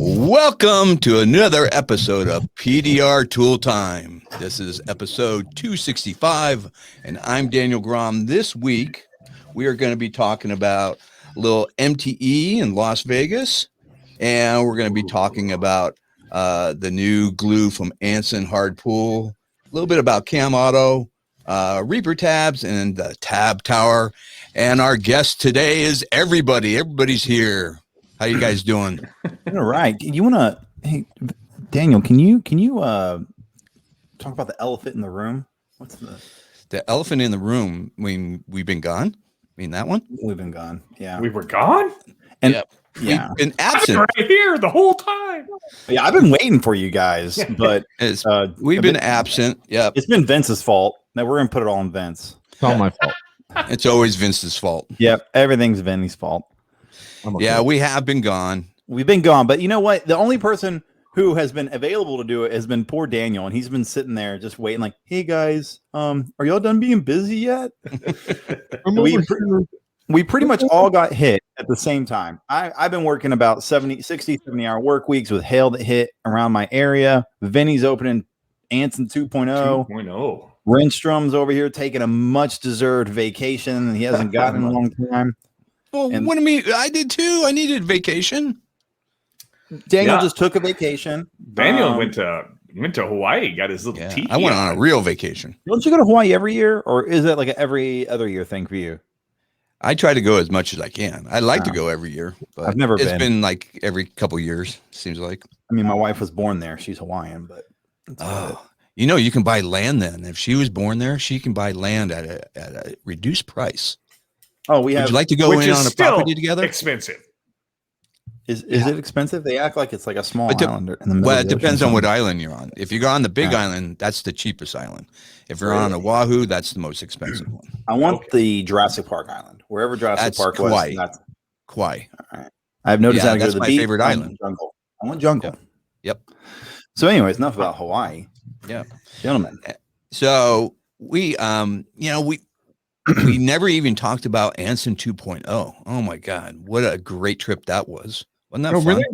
Welcome to another episode of PDR Tool Time. This is episode 265, and I'm Daniel Grom. This week, we are going to be talking about a little MTE in Las Vegas, and we're going to be talking about the new glue from Anson Hard Pull, a little bit about Cam Auto, Reaper tabs, and the Tab Tower. And our guest today is everybody. Everybody's here. How you guys doing? All right. You want to, hey, Daniel, can you talk about the elephant in the room? What's the elephant in the room? I mean, we've been gone. I mean, that one? We've been gone. Yeah. We were gone? And yep. Yeah. We've been absent. I've been right here the whole time. Yeah, I've been waiting for you guys, but we've been absent. Yeah. It's been Vince's fault. Now we're going to put it all on Vince. It's all my fault. It's always Vince's fault. Yep. Everything's Vince's fault. Yeah, we have been gone. We've been gone, but you know what? The only person who has been available to do it has been poor Daniel, and he's been sitting there just waiting like, hey guys, are y'all done being busy yet? we pretty much all got hit at the same time. I've been working about 70 hour work weeks with hail that hit around my area. Vinny's opening Anson 2.0. Renstrom's over here taking a much deserved vacation he hasn't gotten in a long time. Well, what do you mean? I did too. I needed vacation. Daniel just took a vacation. Daniel went to Hawaii, got his little teeth. I went on a real vacation. Don't you go to Hawaii every year, or is that like an every other year thing for you? I try to go as much as I can. I like to go every year, but I've never been. It's been like every couple years, seems like. I mean, my wife was born there. She's Hawaiian, but you know, you can buy land then. If she was born there, she can buy land at a reduced price. Oh, Would you like to go in on a property together? Expensive. Is it expensive? They act like it's like a small island in the middle. Well, it depends on what island you're on. If you go on the big island, that's the cheapest island. If you're on Oahu, that's the most expensive one. I want the Jurassic Park island, wherever Jurassic Park was. That's Kauai. All right. I have no desire to go to the my beach. favorite island. Jungle. I want jungle. Yep. So, anyways, enough about Hawaii. Yeah, gentlemen. So we never even talked about Anson 2.0. Oh my God, what a great trip that was! Wasn't that fun? Really?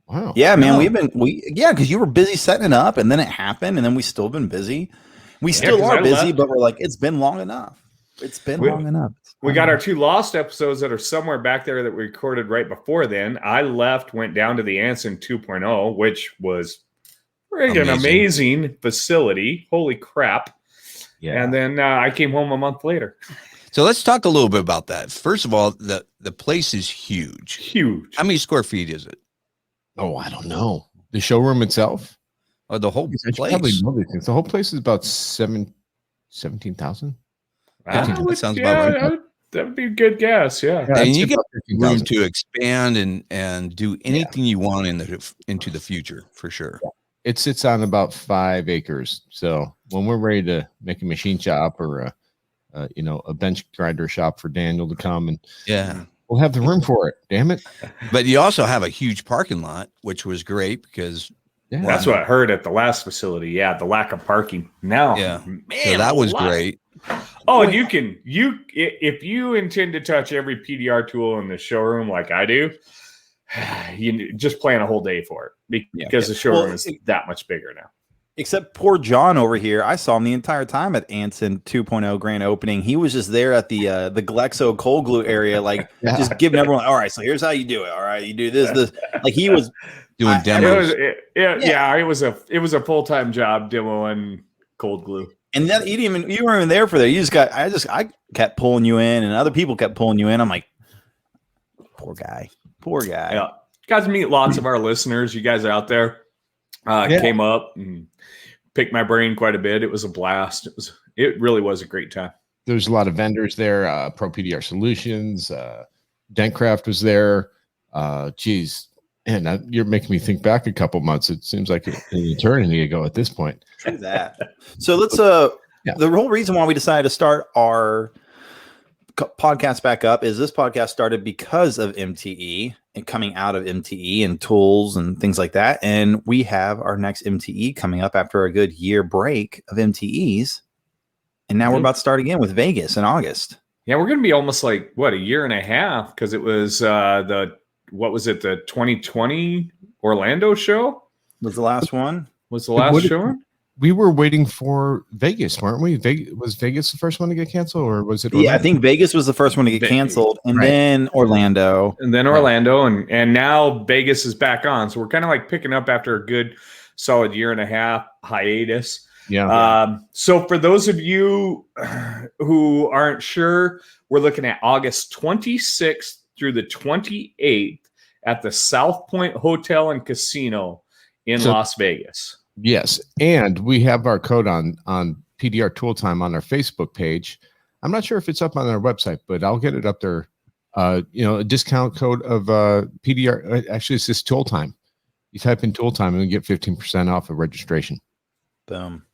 Wow. Yeah, man, because you were busy setting it up, and then it happened, and then we still been busy. We still are busy, but we're like, it's been long enough. It's been long enough. We got our 2 lost episodes that are somewhere back there that we recorded right before then. I went down to the Anson 2.0, which was an amazing facility. Holy crap. Yeah. And then I came home a month later. So let's talk a little bit about that. First of all, the place is huge. Huge. How many square feet is it? Oh, I don't know. The showroom itself? Oh, the whole place? Probably know these things. The whole place is about 17,000. That sounds about right. That would be a good guess, yeah. And you get room to expand and do anything you want into the future, for sure. Yeah. It sits on about 5 acres. So when we're ready to make a machine shop or a bench grinder shop for Daniel to come, and we'll have the room for it. Damn it! But you also have a huge parking lot, which was great because that's what I heard at the last facility. Yeah, the lack of parking. Now, man, so that was great. Oh, and if you intend to touch every PDR tool in the showroom like I do, you just plan a whole day for it because the showroom is that much bigger now. Except poor John over here. I saw him the entire time at Anson 2.0 grand opening. He was just there at the Glexo cold glue area, like just giving everyone, all right, so here's how you do it. All right, you do this. Like he was doing demos. It was a full-time job demoing cold glue. And that you weren't even there for that. I kept pulling you in, and other people kept pulling you in. I'm like, poor guy. Yeah. Got to meet lots of our listeners. You guys out there came up and picked my brain quite a bit. It was a blast. It really was a great time. There's a lot of vendors there. Pro PDR Solutions, Dentcraft was there. And you're making me think back a couple months. It seems like an eternity ago at this point. True that. So let's the whole reason why we decided to start our podcast back up is this podcast started because of MTE and coming out of MTE and tools and things like that. And we have our next MTE coming up after a good year break of MTEs. And now we're about to start again with Vegas in August. Yeah, we're going to be almost like, what, a year and a half, because it was the 2020 Orlando show? Was the last one? Was the last show? We were waiting for Vegas, weren't we? Was Vegas the first one to get canceled, or was it Orlando? Yeah, I think Vegas was the first one to get canceled, and then Orlando. And then Orlando, and now Vegas is back on. So we're kind of like picking up after a good solid year and a half hiatus. Yeah. So for those of you who aren't sure, we're looking at August 26th through the 28th at the South Point Hotel and Casino in Las Vegas. Yes, and we have our code on PDR Tool Time on our Facebook page. I'm not sure if it's up on our website, but I'll get it up there. A discount code of PDR. Actually, it's just Tool Time. You type in Tool Time and you get 15% off of registration. Boom.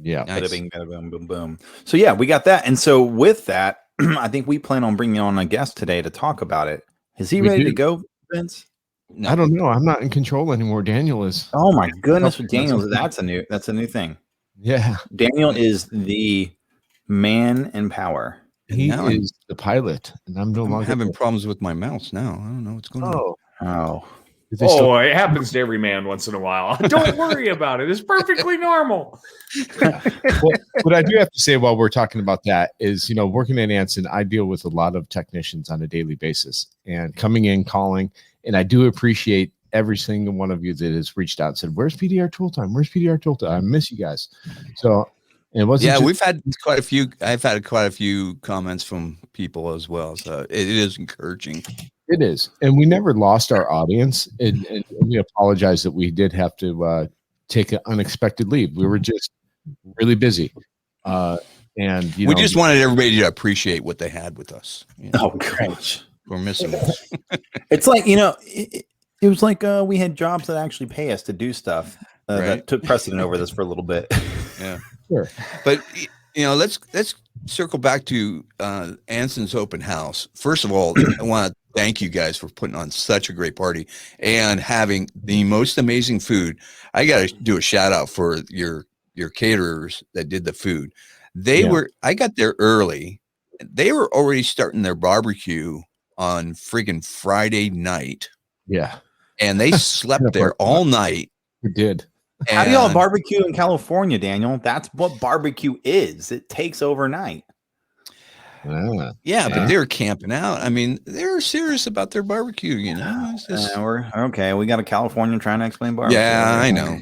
Yeah. Nice. Bada bing, bada boom, boom, boom. So yeah, we got that. And so with that, I think we plan on bringing on a guest today to talk about it. Is he ready to go, Vince? No. I don't know. I'm not in control anymore. Daniel is. Oh my goodness, Daniel, that's a new thing. Yeah. Daniel is the man in power. He is the pilot, and I'm no longer having problems with my mouse now. I don't know what's going on. Oh, it happens to every man once in a while. Don't worry about it. It's perfectly normal. What I do have to say while we're talking about that is, working at Anson, I deal with a lot of technicians on a daily basis and coming in, calling, and I do appreciate every single one of you that has reached out and said, "Where's PDR Tool Time? Where's PDR Tool Time? I miss you guys." So it wasn't. We've had quite a few. I've had quite a few comments from people as well. So it is encouraging. It is. And we never lost our audience. And we apologize that we did have to take an unexpected leave. We were just really busy. And we just wanted everybody to appreciate what they had with us. Oh, gosh. We're missing this. It's like, it was like we had jobs that actually pay us to do stuff that took precedent over this for a little bit. Yeah. Sure. But, let's circle back to Anson's open house. First of all, I want to thank you guys for putting on such a great party and having the most amazing food. I got to do a shout out for your caterers that did the food. I got there early. They were already starting their barbecue on friggin' Friday night. Yeah. And they slept there all night. We did. How do y'all barbecue in California, Daniel? That's what barbecue is. It takes overnight. Yeah, but they're camping out. I mean, they're serious about their barbecue, It's just... we're okay. We got a Californian trying to explain barbecue. Yeah, I know.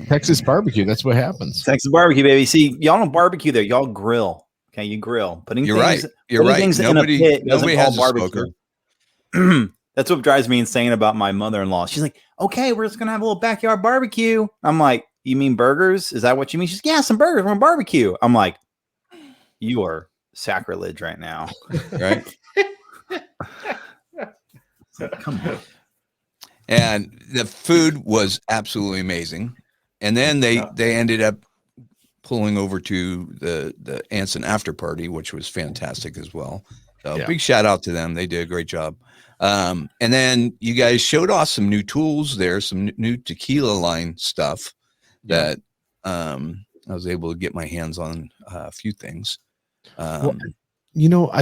Texas barbecue. That's what happens. Texas barbecue, baby. See, y'all don't barbecue there. Y'all grill. Okay, you grill. You're right. Nobody has barbecue. That's what drives me insane about my mother-in-law. She's like, "Okay, we're just gonna have a little backyard barbecue." I'm like, "You mean burgers? Is that what you mean?" She's, "Yeah, some burgers. We're on barbecue." I'm like, "You are sacrilege right now." Right? Come on. And the food was absolutely amazing. And then they ended up pulling over to the Anson after party, which was fantastic as well. So big shout out to them. They did a great job. And then you guys showed off some new tools there, some new tequila line stuff that I was able to get my hands on a few things. I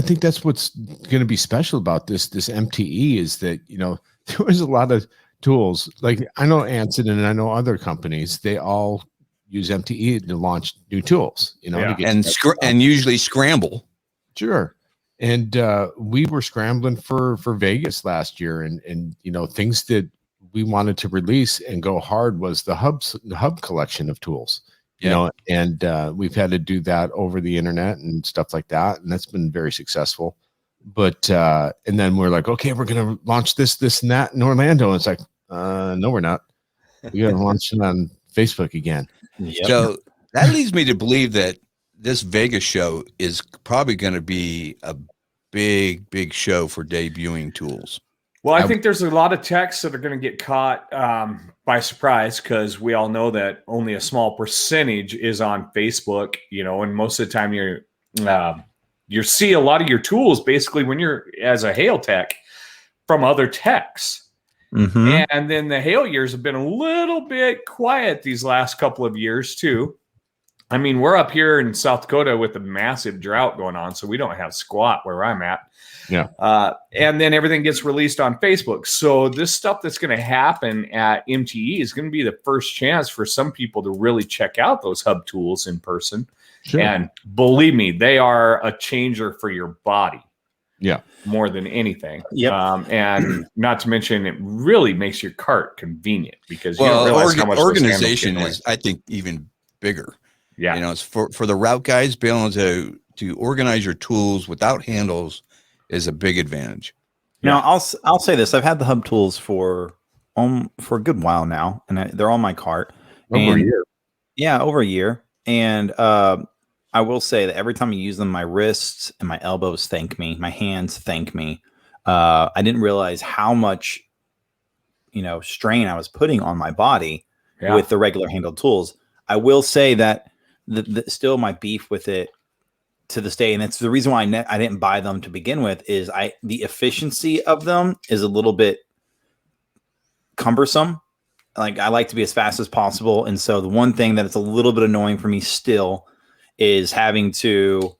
think that's what's going to be special about this MTE is that, there was a lot of tools. Like I know Anson and I know other companies, they all use MTE to launch new tools, and usually scramble. Sure. And we were scrambling for Vegas last year and things that we wanted to release and go hard was the hub collection of tools. And we've had to do that over the internet and stuff like that. And that's been very successful. But, and then we're like, okay, we're going to launch this and that in Orlando. And it's like, no, we're not. We're going to launch it on Facebook again. Yep. So that leads me to believe that this Vegas show is probably going to be a big show for debuting tools. Well, I think there's a lot of techs that are going to get caught by surprise because we all know that only a small percentage is on Facebook, and most of the time you see a lot of your tools basically when you're as a hail tech from other techs. Mm-hmm. And then the hail years have been a little bit quiet these last couple of years too. I mean, we're up here in South Dakota with a massive drought going on, so we don't have squat where I'm at. Yeah. And then everything gets released on Facebook. So this stuff that's going to happen at MTE is going to be the first chance for some people to really check out those hub tools in person. Sure. And believe me, they are a changer for your body. Yeah. More than anything. Yep. And not to mention, it really makes your cart convenient because you Well, don't realize how much organization is, I think, even bigger. Yeah. You know, it's for the route guys, being able to organize your tools without handles is a big advantage. Now, I'll say this: I've had the hub tools for a good while now, and they're on my cart. Over a year. Yeah, over a year. And I will say that every time I use them, my wrists and my elbows thank me. My hands thank me. I didn't realize how much, strain I was putting on my body with the regular handled tools. I will say that still my beef with it to this day, and it's the reason why I didn't buy them to begin with, is the efficiency of them is a little bit cumbersome. Like, I like to be as fast as possible, and so the one thing that it's a little bit annoying for me still is having to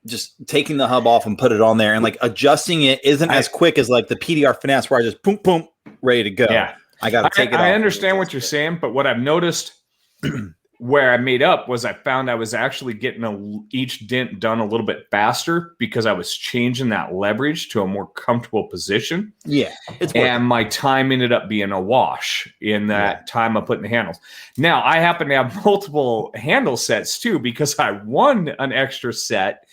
just taking the hub off and put it on there, and like adjusting it isn't as quick as like the PDR finesse where I just boom boom ready to go. Yeah, I got to take it off. I understand what you're saying, but what I've noticed where I made up was I found I was actually getting each dent done a little bit faster because I was changing that leverage to a more comfortable position. Yeah. And my time ended up being a wash in that time of putting the handles. Now, I happen to have multiple handle sets too because I won an extra set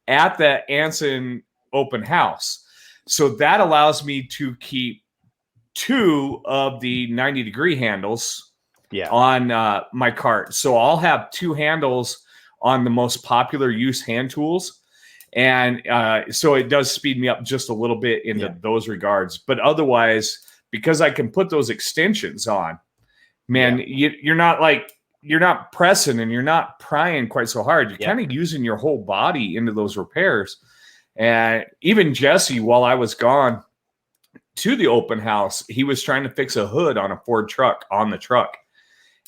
at the Anson open house. So that allows me to keep 2 of the 90-degree handles on my cart. So I'll have 2 handles on the most popular use hand tools. And so it does speed me up just a little bit into those regards. But otherwise, because I can put those extensions on, man, you're not pressing and you're not prying quite so hard. You're kind of using your whole body into those repairs. And even Jesse, while I was gone to the open house, he was trying to fix a hood on a Ford truck on the truck.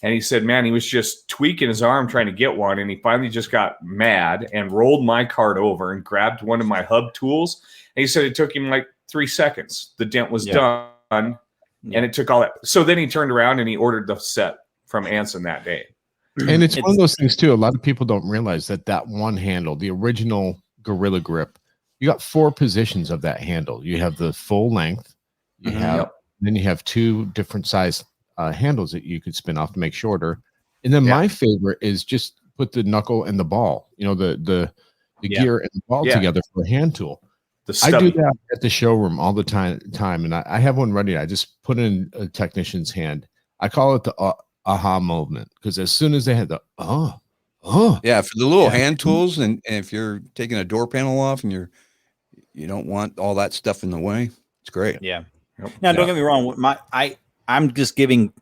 And he said, man, he was just tweaking his arm trying to get one. And he finally just got mad and rolled my cart over and grabbed one of my hub tools. And he said it took him like 3 seconds. The dent was done. And it took all that. So then he turned around and he ordered the set from Anson that day. And it's one of those things too. A lot of people don't realize that one handle, the original Gorilla Grip, you got 4 positions of that handle. You have the full length. You have, then you have 2 different size handles that you could spin off to make shorter. And then my favorite is just put the knuckle and the ball, the gear and the ball together for a hand tool. I do that at the showroom all the time. And I have one ready. I just put in a technician's hand. I call it the aha movement, because as soon as they had the for the little hand tools, and if you're taking a door panel off and you don't want all that stuff in the way, it's great. Now, don't get me wrong. I'm just giving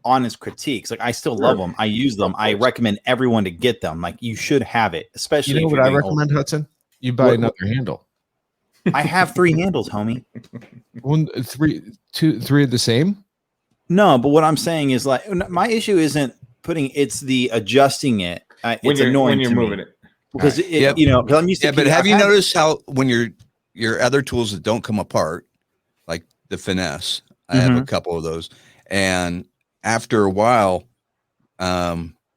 honest critiques. Like, I still love them. I use them. I recommend everyone to get them. Like, you should have it, especially. You know what I recommend, Hudson? You buy another handle. I have 3 handles, homie. 3 of the same. No, but what I'm saying is, like, my issue isn't it's the adjusting it. It's annoying when you're moving it, because because I'm used to. But have you noticed how when your other tools that don't come apart, like the finesse, I have a couple of those, and after a while,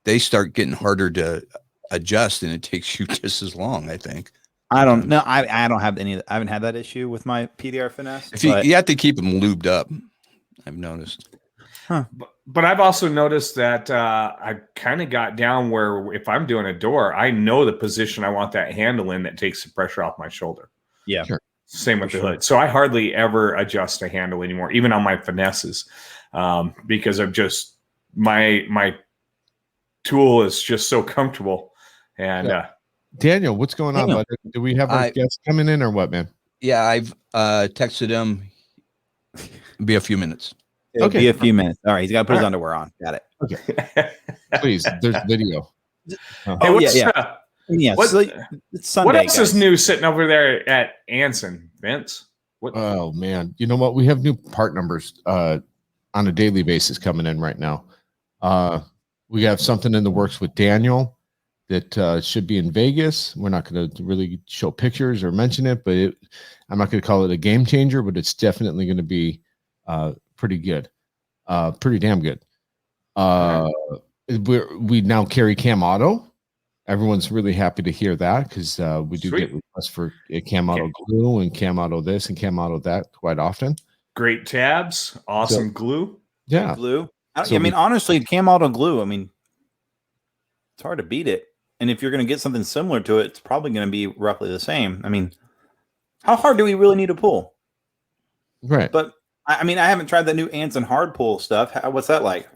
they start getting harder to adjust, and it takes you just as long, I think. I don't know. I don't have I haven't had that issue with my PDR finesse. If you have to keep them lubed up, I've noticed. But I've also noticed that I kind of got down where if I'm doing a door, I know the position I want that handle in that takes the pressure off my shoulder. Yeah. Sure. Same with the hood. So I hardly ever adjust a handle anymore, even on my finesses, because of just my tool is just so comfortable. And Daniel, what's going on, bud? Do we have our guests coming in or what, man? Yeah, I've texted him. Be a few minutes. It'll be a few minutes. All right, he's got to put his underwear on. Got it. Okay. Please, there's video. It's Sunday, what else is new sitting over there at Anson, Vince? Oh man, you know what? We have new part numbers on a daily basis coming in right now. We have something in the works with Daniel that should be in Vegas. We're not going to really show pictures or mention it, but I'm not going to call it a game changer, but it's definitely going to be pretty good, pretty damn good. We now carry Cam Auto. Everyone's really happy to hear that because we do get requests for Cam Auto glue and Cam Auto this and Cam Auto that quite often. Great tabs, awesome glue. Yeah, glue. I mean, honestly, Cam Auto glue. I mean, it's hard to beat it. And if you're going to get something similar to it, it's probably going to be roughly the same. I mean, how hard do we really need to pull? Right. But I mean, I haven't tried that new Anson hard pull stuff. What's that like?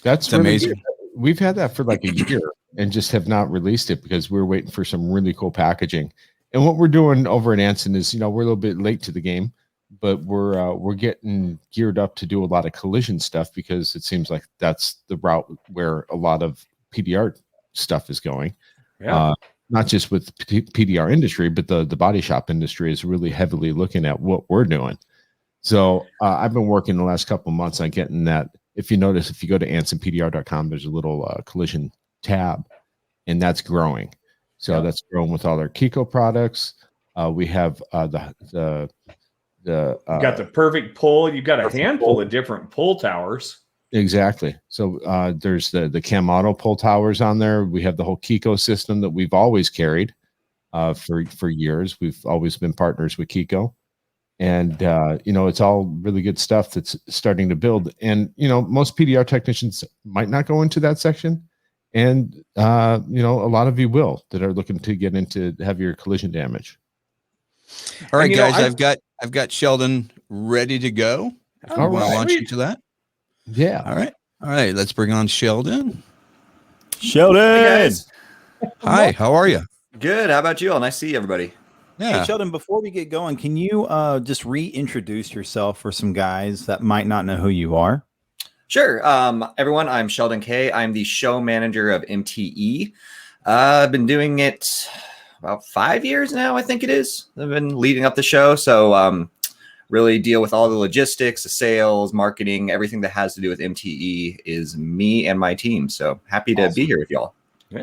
That's really amazing. Good. We've had that for like a year and just have not released it because we're waiting for some really cool packaging. And what we're doing over at Anson is, we're a little bit late to the game, but we're getting geared up to do a lot of collision stuff because it seems like that's the route where a lot of PDR stuff is going. Yeah. Not just with PDR industry, but the body shop industry is really heavily looking at what we're doing. So I've been working the last couple of months on getting that. If you notice, if you go to ansonpdr.com, there's a little collision tab, and that's growing. So that's growing with all our Kiko products. We have you got the perfect pull. You've got a handful of different pull towers. Exactly. So there's the Cam Auto pull towers on there. We have the whole Kiko system that we've always carried for years. We've always been partners with Kiko. And, it's all really good stuff that's starting to build. And, most PDR technicians might not go into that section. And, a lot of you will that are looking to get into heavier collision damage. All right, guys, I've got Sheldon ready to go. All right. Want to launch into that? Yeah. All right. Let's bring on Sheldon. Sheldon. Hey, guys. Hi, how are you? Good. How about you all? Nice to see everybody. Yeah. Hey, Sheldon, before we get going, can you just reintroduce yourself for some guys that might not know who you are? Sure. Everyone, I'm Sheldon Kaye. I'm the show manager of MTE. I've been doing it about 5 years now, I think it is. I've been leading up the show. So really deal with all the logistics, the sales, marketing, everything that has to do with MTE is me and my team. So happy to be here with y'all.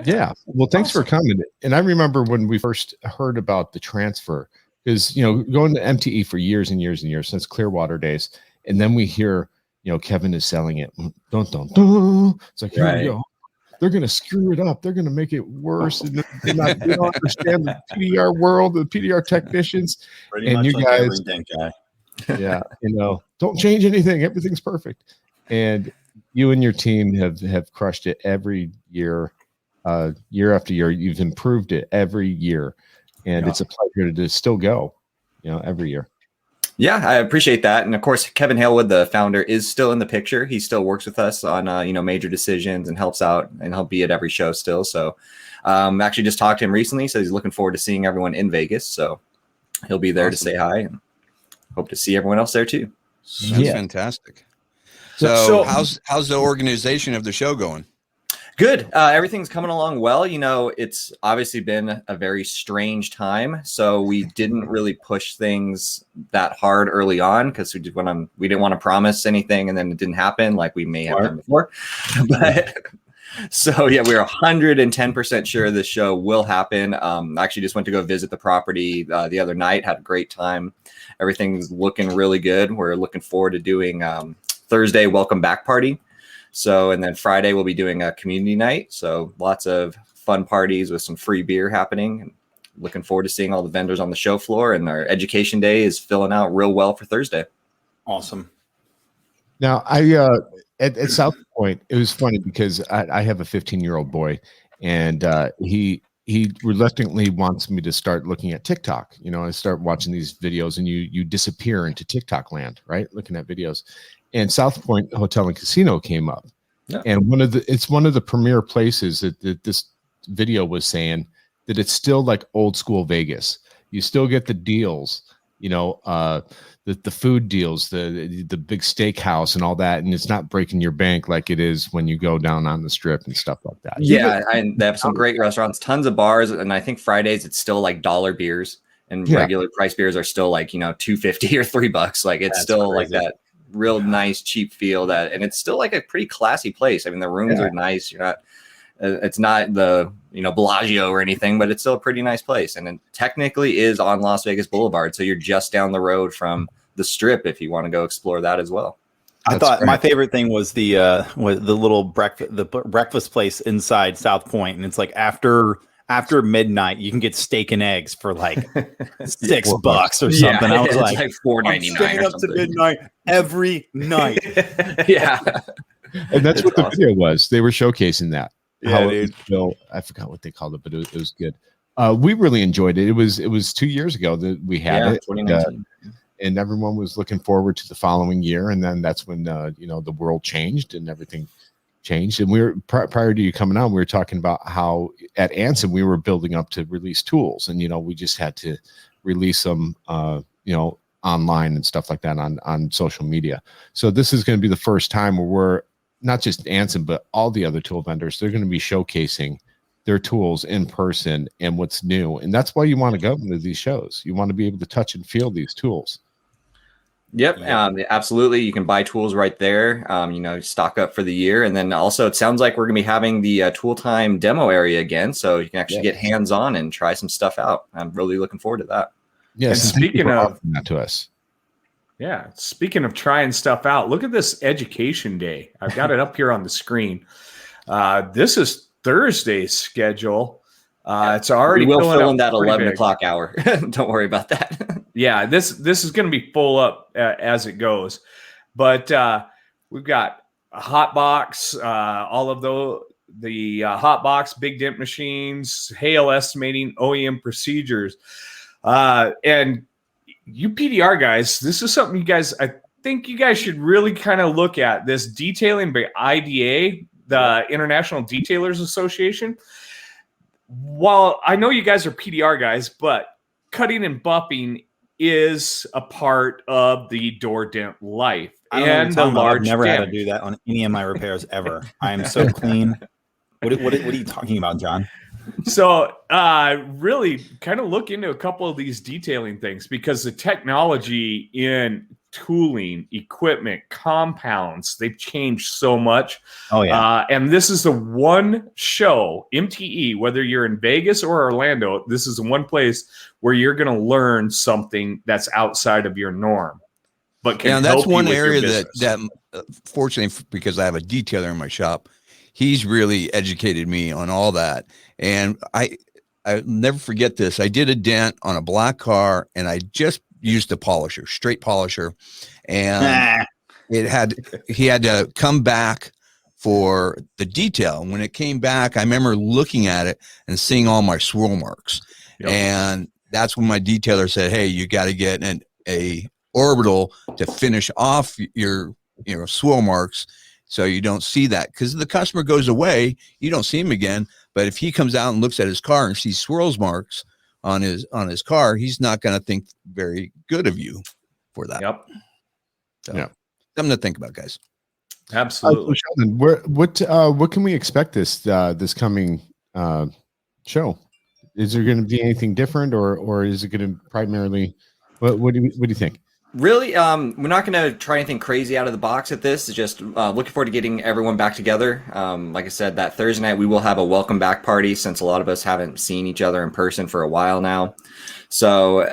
Yeah. Well, thanks for coming. And I remember when we first heard about the transfer, because, going to MTE for years and years and years since Clearwater days. And then we hear, Kevin is selling it. Dun, dun, dun. It's like, here we go. They're going to screw it up. They're going to make it worse. And they don't understand the PDR world, the PDR technicians. Pretty and you like guys, yeah, don't change anything. Everything's perfect. And you and your team have crushed it every year. Year after year, you've improved it every year, and it's a pleasure to still go, every year. Yeah, I appreciate that. And of course, Kevin Halewood, the founder, is still in the picture. He still works with us on, major decisions and helps out, and he'll be at every show still. So actually just talked to him recently. So he's looking forward to seeing everyone in Vegas. So he'll be there to say hi, and hope to see everyone else there too. That's fantastic. So how's the organization of the show going? Good. Everything's coming along well. It's obviously been a very strange time. So we didn't really push things that hard early on because we didn't want to promise anything and then it didn't happen like we may have done before. But so yeah, we're 110% sure this show will happen. I actually just went to go visit the property the other night, had a great time. Everything's looking really good. We're looking forward to doing Thursday welcome back party. So, and then Friday we'll be doing a community night. So lots of fun parties with some free beer happening. And looking forward to seeing all the vendors on the show floor. And our education day is filling out real well for Thursday. Awesome. Now, at South Point, it was funny because I have a 15-year-old boy, and he reluctantly wants me to start looking at TikTok. I start watching these videos, and you disappear into TikTok land, right? Looking at videos. And South Point Hotel and Casino came up, and it's one of the premier places that this video was saying that it's still like old school Vegas. You still get the deals, the food deals, the big steakhouse and all that, and it's not breaking your bank like it is when you go down on the strip and stuff like that. Yeah, and they have some great restaurants, tons of bars, and I think Fridays it's still like dollar beers, and regular price beers are still like $2.50 or $3. Like it's still crazy. Like that. real nice, cheap feel and it's still like a pretty classy place. I mean, the rooms are nice. You're not, it's not the, Bellagio or anything, but it's still a pretty nice place. And it technically is on Las Vegas Boulevard. So you're just down the road from the Strip if you want to go explore that as well. I thought my favorite thing was the little breakfast place inside South Point, and it's like after midnight you can get steak and eggs for like $6 or something. I was like $4.99. Staying up to midnight every night. Yeah, and that's what the video was. They were showcasing that. Yeah, dude. I forgot what they called it, but it was good. We really enjoyed it. It was 2 years ago that we had it. 2019. And everyone was looking forward to the following year, and then that's when the world changed and everything changed. And we were prior to you coming on, we were talking about how at Anson we were building up to release tools, and we just had to release them, online and stuff like that on social media. So this is going to be the first time where we're not just Anson, but all the other tool vendors. They're going to be showcasing their tools in person and what's new, and that's why you want to go to these shows. You want to be able to touch and feel these tools. Yep, absolutely. You can buy tools right there, stock up for the year. And then also it sounds like we're going to be having the Tool Time demo area again. So you can actually get hands-on and try some stuff out. I'm really looking forward to that. Yes. And speaking of that to us. Yeah. Speaking of trying stuff out, look at this education day. I've got it up here on the screen. This is Thursday's schedule. It's already fill in that 11 o'clock hour. Don't worry about that. Yeah, this is going to be full up as it goes, but we've got a hot box, all of the hot box, big dent machines, hail estimating, OEM procedures, and you PDR guys. This is something I think you guys should really kind of look at. This detailing by IDA, the International Detailers Association. While I know you guys are PDR guys, but cutting and buffing is a part of the door dent life and the large. I've never damage. had to do that on any of my repairs ever. I am so clean. What are you talking about, John? So really kind of look into a couple of these detailing things, because the technology in tooling, equipment, compounds, they've changed so much. Oh yeah. And this is the one show, MTE, whether you're in Vegas or Orlando, this is the one place where you're going to learn something that's outside of your norm. But that's one area that fortunately, because I have a detailer in my shop, he's really educated me on all that. And I'll never forget this. I did a dent on a black car, and I just used a polisher, straight polisher, and he had to come back for the detail. When it came back, I remember looking at it and seeing all my swirl marks. Yep. And that's when my detailer said, "Hey, you got to get a orbital to finish off your swirl marks, so you don't see that, because the customer goes away, you don't see him again. But if he comes out and looks at his car and sees swirls marks on his car, he's not going to think very good of you for that." Yep. So, yeah. Something to think about, guys. Absolutely. Sheldon, what can we expect this coming show? Is there going to be anything different, or is it going to primarily? What do you think? Really, we're not going to try anything crazy out of the box at this. It's just looking forward to getting everyone back together. Like I said, that Thursday night, we will have a welcome back party, since a lot of us haven't seen each other in person for a while now. So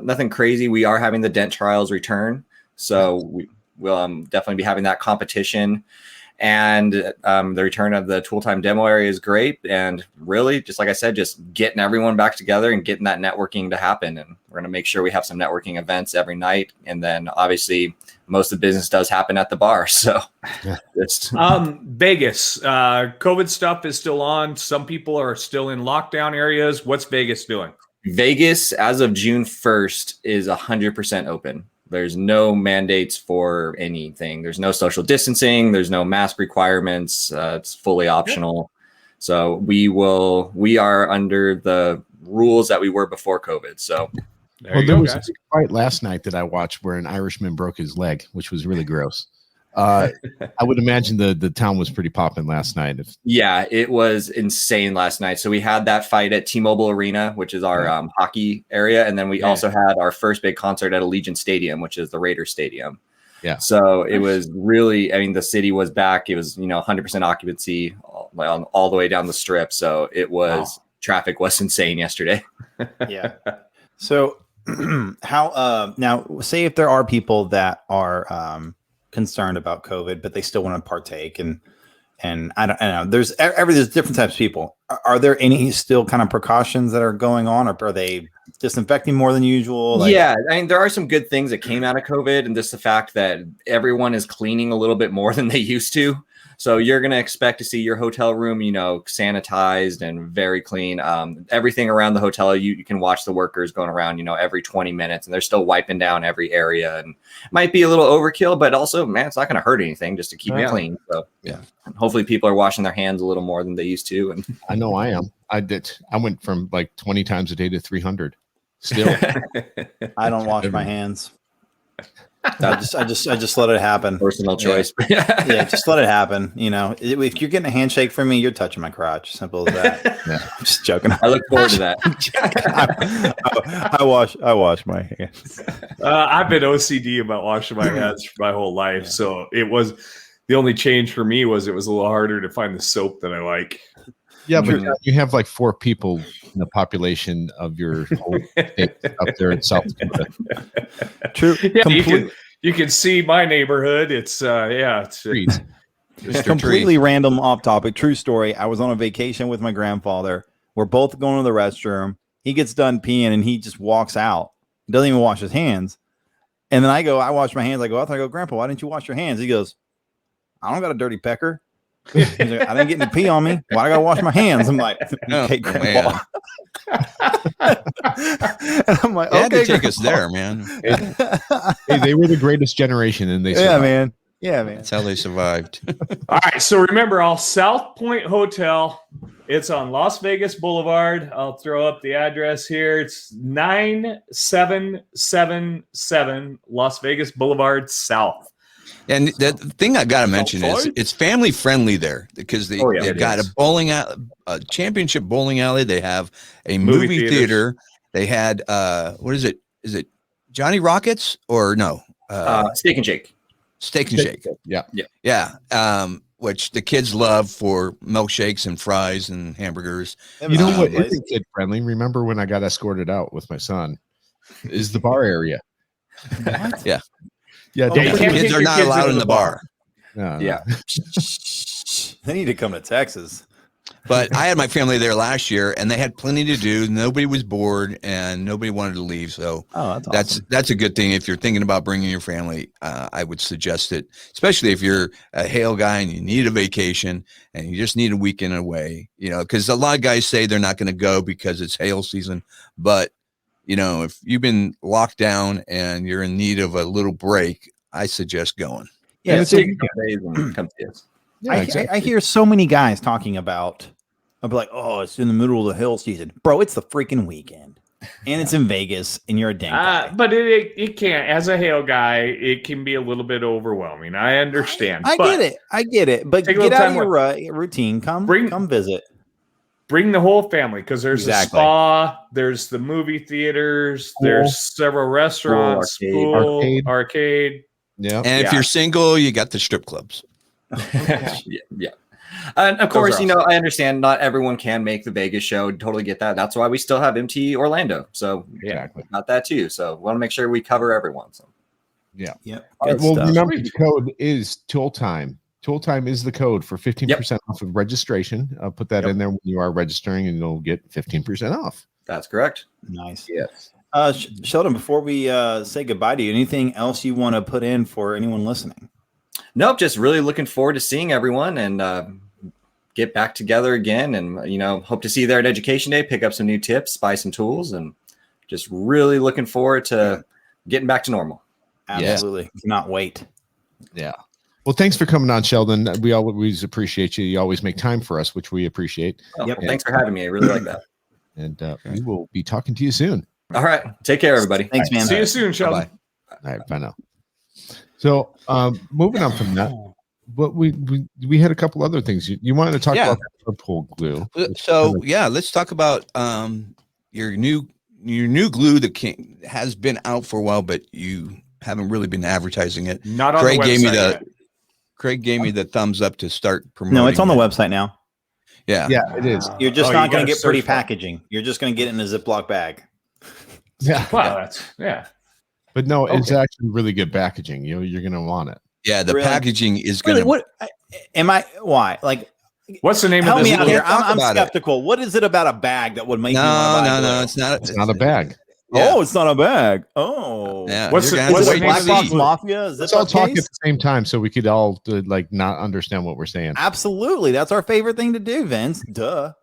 nothing crazy. We are having the dent trials return. So we'll definitely be having that competition. And the return of the Tool Time demo area is great. And really, just like I said, just getting everyone back together and getting that networking to happen. And we're going to make sure we have some networking events every night. And then obviously most of the business does happen at the bar. So Vegas, COVID stuff is still on. Some people are still in lockdown areas. What's Vegas doing? Vegas, as of June 1st, is 100% open. There's no mandates for anything. There's no social distancing. There's no mask requirements. It's fully optional. So we are under the rules that we were before COVID. So there was a fight last night that I watched where an Irishman broke his leg, which was really gross. I would imagine the town was pretty popping last night. Yeah, it was insane last night. So we had that fight at T-Mobile Arena, which is our hockey area. And then we also had our first big concert at Allegiant Stadium, which is the Raiders Stadium. Yeah. So it was really, I mean, the city was back. It was, 100% occupancy all the way down the strip. So it was, traffic was insane yesterday. Yeah. So how, now say if there are people that are concerned about COVID, but they still want to partake and I don't know, there's different types of people. Are there any still kind of precautions that are going on, or are they disinfecting more than usual? Yeah, I mean, there are some good things that came out of COVID, and just the fact that everyone is cleaning a little bit more than they used to. So you're going to expect to see your hotel room, sanitized and very clean. Everything around the hotel, you can watch the workers going around, every 20 minutes, and they're still wiping down every area. And it might be a little overkill, but also, man, it's not going to hurt anything just to keep it clean. So yeah, hopefully people are washing their hands a little more than they used to. And I know I am. I did. I went from like 20 times a day to 300. Still, I don't wash my hands. I just let it happen. Personal choice. Yeah, just let it happen. If you're getting a handshake from me, you're touching my crotch. Simple as that. Yeah. I'm just joking. I look forward to that. I wash my hands. I've been OCD about washing my hands for my whole life, so it was the only change for me was it was a little harder to find the soap that I like. Yeah, but you have like 4 people in the population of your whole state up there in South Dakota. True. Yeah, you can see my neighborhood. It's Trees. Completely random off topic. True story. I was on a vacation with my grandfather. We're both going to the restroom. He gets done peeing and he just walks out. He doesn't even wash his hands. And then I wash my hands. I go out there. I go, Grandpa, why didn't you wash your hands? He goes, I don't got a dirty pecker. He's like, I didn't get any pee on me. Why I gotta wash my hands? I'm like, okay, Grandpa. And I'm like, they had to take Grandpa. us there, man. Hey, they were the greatest generation, and they survived. Yeah, man. That's how they survived. All right, so remember, all South Point Hotel. It's on Las Vegas Boulevard. I'll throw up the address here. It's 9777 Las Vegas Boulevard South. And the thing I got to mention is it's family friendly there because they've got a bowling alley, a championship bowling alley. They have a movie theater. They had what is it? Is it Johnny Rockets or no? Steak and Shake. Steak and Shake. Yeah. Which the kids love for milkshakes and fries and hamburgers. You know what isn't kid friendly? Remember when I got escorted out with my son? Is the bar area? What? Yeah. Yeah, kids are not allowed in the bar. No. Yeah. They need to come to Texas. But I had my family there last year, and they had plenty to do. Nobody was bored, and nobody wanted to leave. So that's a good thing. If you're thinking about bringing your family, I would suggest it, especially if you're a Hale guy and you need a vacation and you just need a weekend away. Because a lot of guys say they're not going to go because it's Hale season, but if you've been locked down and you're in need of a little break, I suggest going. Yeah, I hear so many guys talking about, I'll be like, oh, it's in the middle of the Hill season. Bro, it's the freaking weekend. And it's in Vegas, and you're a dang guy. But it can't. As a Hale guy, it can be a little bit overwhelming. I understand. I get it. But get out of your routine. Come visit. Bring the whole family because there's a spa, there's the movie theaters, there's several restaurants, pool, arcade. Yeah. And if you're single, you got the strip clubs. Yeah. And of course, I understand not everyone can make the Vegas show. Totally get that. That's why we still have MTE Orlando. So got that too. So we want to make sure we cover everyone. So Yep. Well, remember the code is Tool Time. Tool Time is the code for 15% off of registration. I'll put that in there when you are registering, and you'll get 15% off. That's correct. Nice. Yes. Sheldon, before we say goodbye to you, anything else you want to put in for anyone listening? Nope. Just really looking forward to seeing everyone and get back together again. And, hope to see you there at Education Day, pick up some new tips, buy some tools, and just really looking forward to getting back to normal. Absolutely. Cannot wait. Yeah. Well, thanks for coming on, Sheldon. We always appreciate you. You always make time for us, which we appreciate. Thanks for having me. I really like that. And we will be talking to you soon. All right. Take care, everybody. Thanks, man. See you soon, Sheldon. Bye. All right. Bye now. So moving on from that, but we had a couple other things. You wanted to talk about pool glue. So let's talk about your new glue that has been out for a while, but you haven't really been advertising it. Not on Craig the gave me website the yet. Craig gave me the thumbs up to start promoting. No, it's on the it. website now. Yeah. Yeah, it is. You're just Oh, not you going gotta to get pretty search for it. packaging. You're just going to get it in a Ziploc bag. Yeah. Well, that's yeah. But no, it's Okay. actually really good packaging. You're going to want it. Yeah, the Really? packaging is going Really? to What am I? Why? Like, What's the name help of me this? out here. Can't talk I'm about it. skeptical. What is it about a bag that would make me want to buy glue? it's not. It's not a bag. Yeah. Oh, it's not a bag. Oh, Yeah, What's you're the- gonna have what's to the wait name to of Black the see. Box Mafia? Is Let's that all talk case? at the same time so we could all like not understand what we're saying. Absolutely. That's our favorite thing to do, Vince. Duh.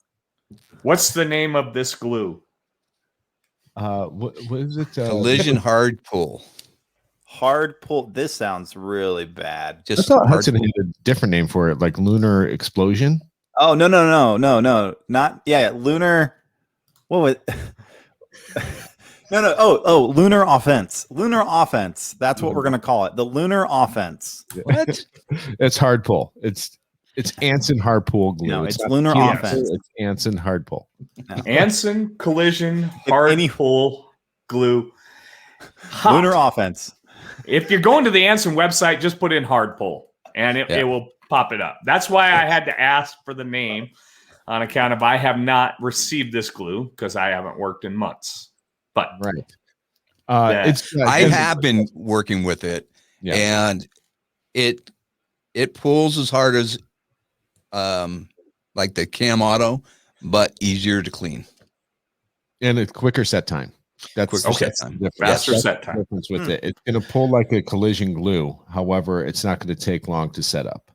What's the name of this glue? What is it? Collision hard pull. Hard pull. This sounds really bad. I Just thought hard Hudson pull. had a different name for it, like lunar explosion. Oh, no. Not, lunar. What was No. Oh, lunar offense. Lunar offense. That's what we're going to call it. The lunar offense. What? It's hard pull. It's Anson hard pull glue. No, it's not lunar cute. offense. It's Anson hard pull. Anson collision hard any- pull glue. Hot. Lunar offense. If you're going to the Anson website, just put in hard pull and it will pop it up. That's why I had to ask for the name on account of I have not received this glue because I haven't worked in months. But Right. Yeah. I have been working with it, Yeah. and it pulls as hard as like the Cam Auto, but easier to clean. And a quicker set time. That's Quicker Okay. set time. difference. Faster That's set the time. difference with it. It's going to pull like a collision glue. However, it's not going to take long to set up.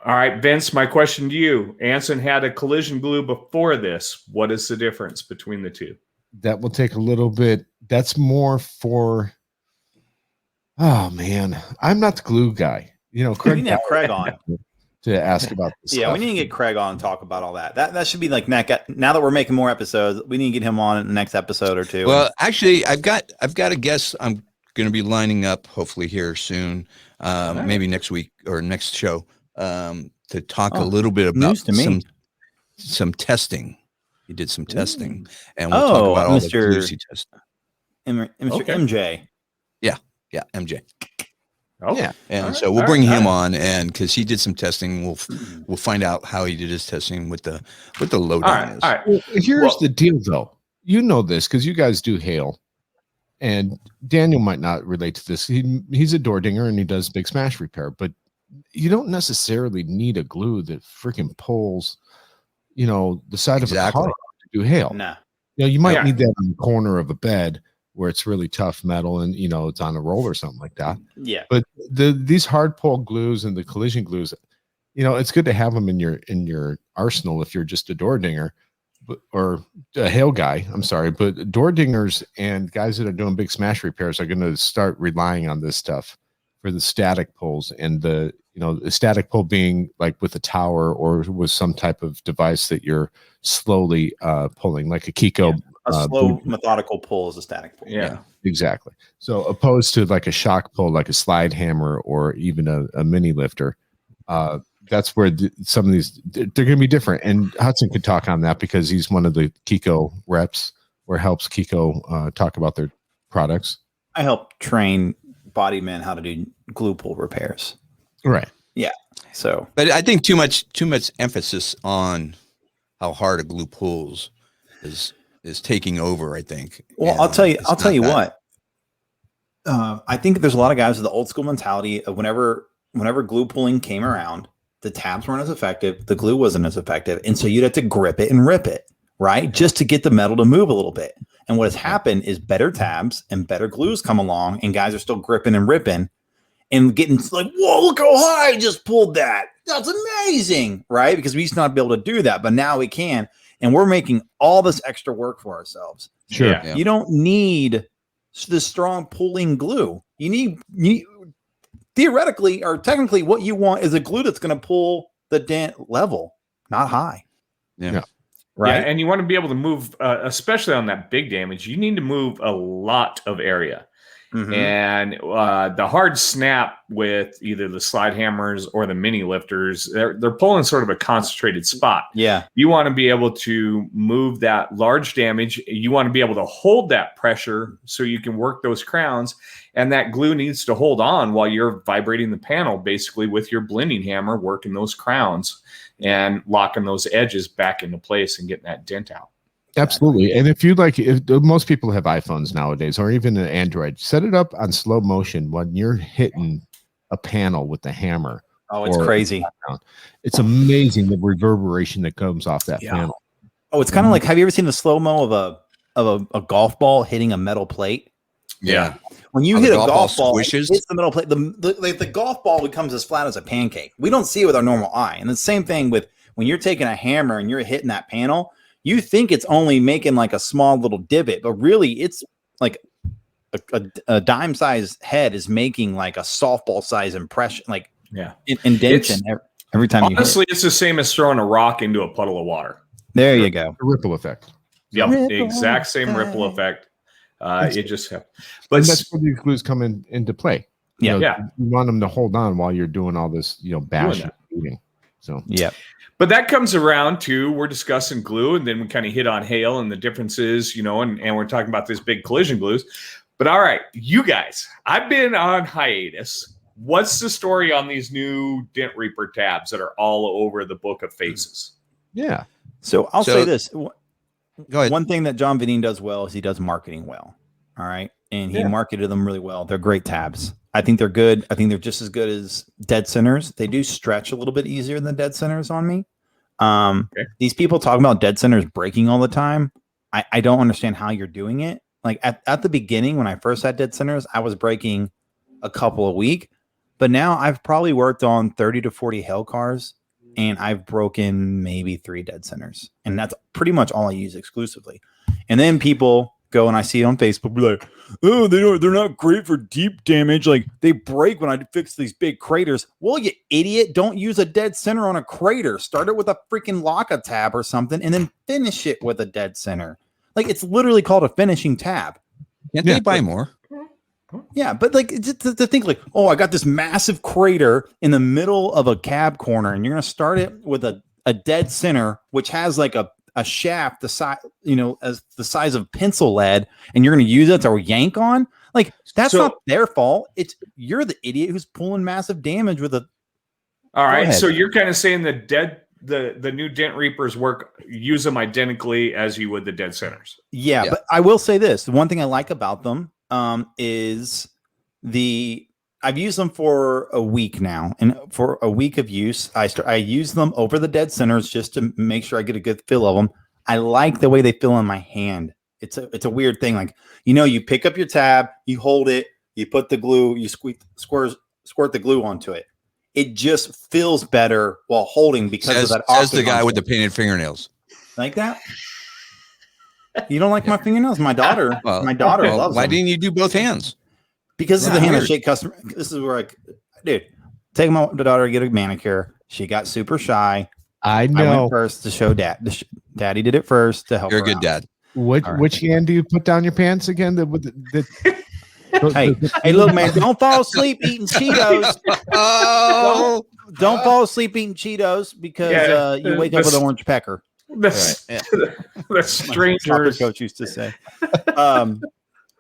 all right, Vince, my question to you. Anson had a collision glue before this. What is the difference between the two? That will take a little bit. That's more for. Oh man, I'm not the glue guy. You know, We Craig need to have Craig on. to ask about this. Yeah, we need to get Craig on and talk about all that. That should be like now that we're making more episodes, we need to get him on in the next episode or two. Well, actually, I've got a guest I'm going to be lining up hopefully here soon, maybe next week or next show, to talk a little bit about news to me. some testing. He did some testing, and we'll talk about all the Mr. glues he tested. Mr. Okay. MJ. Yeah, MJ. Oh, Yeah. And All right, so we'll all bring right, him all right. on, and because he did some testing, we'll find out how he did his testing with the lowdown All right, is. all right. Well, here's Well- the deal, though. You know this because you guys do hail, and Daniel might not relate to this. He's a door dinger and he does big smash repair, but you don't necessarily need a glue that freaking pulls, the side Exactly. of a car to do hail. Nah. You might Yeah. need that on the corner of a bed where it's really tough metal and it's on a roll or something like that. Yeah. But these hard pull glues and the collision glues, it's good to have them in your arsenal if you're just a door dinger, or a hail guy. I'm sorry, but door dingers and guys that are doing big smash repairs are going to start relying on this stuff for the static pulls, and the static pull being like with a tower or with some type of device that you're slowly pulling, like a Kiko. A slow, methodical pull is a static pull. Yeah. Exactly. So opposed to like a shock pull, like a slide hammer or even a mini lifter, that's where some of these, they're going to be different. And Hudson could talk on that because he's one of the Kiko reps or helps Kiko talk about their products. I help train body men how to do glue pull repairs. Right. So, But I think too much emphasis on how hard a glue pulls is taking over, I think. well, And I'll tell you that- what. I think there's a lot of guys with the old school mentality of whenever glue pulling came around, the tabs weren't as effective, the glue wasn't as effective, and so you'd have to grip it and rip it, right, just to get the metal to move a little bit. And what has happened is better tabs and better glues come along, and guys are still gripping and ripping and getting like, whoa, look how high I just pulled that. That's amazing, right? Because we used to not be able to do that, but now we can, and we're making all this extra work for ourselves. Sure. Yeah. Yeah. You don't need the strong pulling glue. You need theoretically or technically what you want is a glue that's going to pull the dent level, not high. Yeah. Right. Yeah, and you want to be able to move, especially on that big damage. You need to move a lot of area, And the hard snap with either the slide hammers or the mini lifters, they're pulling sort of a concentrated spot. Yeah. You want to be able to move that large damage. You want to be able to hold that pressure so you can work those crowns. And that glue needs to hold on while you're vibrating the panel, basically with your blending hammer, working those crowns and locking those edges back into place and getting that dent out. Absolutely. And if most people have iPhones nowadays, or even an Android, set it up on slow motion when you're hitting a panel with the hammer. Oh, it's crazy. It's amazing the reverberation that comes off that panel. Oh, it's kind of like, have you ever seen the slow-mo of a golf ball hitting a metal plate? Yeah. When you hit a golf ball, it squishes hits the metal plate, the golf ball becomes as flat as a pancake. We don't see it with our normal eye. And the same thing with when you're taking a hammer and you're hitting that panel, you think it's only making like a small little divot, but really it's like a dime size head is making like a softball size impression, like indentation every time you honestly, it's the same as throwing a rock into a puddle of water. There you go. The ripple effect. Yep, the exact same ripple effect. It just happened. But and that's where these glues come into play. You want them to hold on while you're doing all this, bashing. So But that comes around to, we're discussing glue, and then we kind of hit on hail and the differences, and we're talking about this big collision glues. But all right, you guys, I've been on hiatus. What's the story on these new Dent Reaper tabs that are all over the book of faces? Yeah. So I'll say this. Go ahead. One thing that John Vidine does well is he does marketing well. All right. And he marketed them really well. They're great tabs. I think they're good. I think they're just as good as dead centers. They do stretch a little bit easier than dead centers on me. These people talking about dead centers breaking all the time. I don't understand how you're doing it. Like at the beginning, when I first had dead centers, I was breaking a couple a week, but now I've probably worked on 30 to 40 hail cars and I've broken maybe 3 dead centers. And that's pretty much all I use exclusively. And then people go and I see it on Facebook, be like, oh, they're not great for deep damage. Like they break when I fix these big craters. Well, you idiot, don't use a dead center on a crater. Start it with a freaking lock-a tab or something and then finish it with a dead center. Like it's literally called a finishing tab. Can't they buy more? Yeah, but like to think like, oh, I got this massive crater in the middle of a cab corner, and you're gonna start it with a dead center, which has like a shaft the size, as the size of pencil lead, and you're gonna use it to yank on. Like that's not their fault. It's you're the idiot who's pulling massive damage with a. All right, so you're kind of saying the new Dent Reapers use them identically as you would the dead centers. Yeah, but I will say this: the one thing I like about them is I've used them for a week now, and for a week of use, I use them over the dead centers just to make sure I get a good feel of them. I like the way they feel in my hand. It's a weird thing. Like, you pick up your tab, you hold it, you put the glue, you squirt the glue onto it. It just feels better while holding because of that. Says the guy with the painted fingernails. Like that? You don't like my fingernails? My daughter loves them. Why didn't you do both hands? Because of the handshake customer. This is where dude, take my daughter to get a manicure. She got super shy. I know. I went first to show dad. Daddy did it first to help. You're a her good out. dad. Which hand do you put down your pants again? Hey, look, man, don't fall asleep eating Cheetos. Don't fall asleep eating Cheetos because you wake up with an orange pecker. That's strangers. Soccer coach used to say.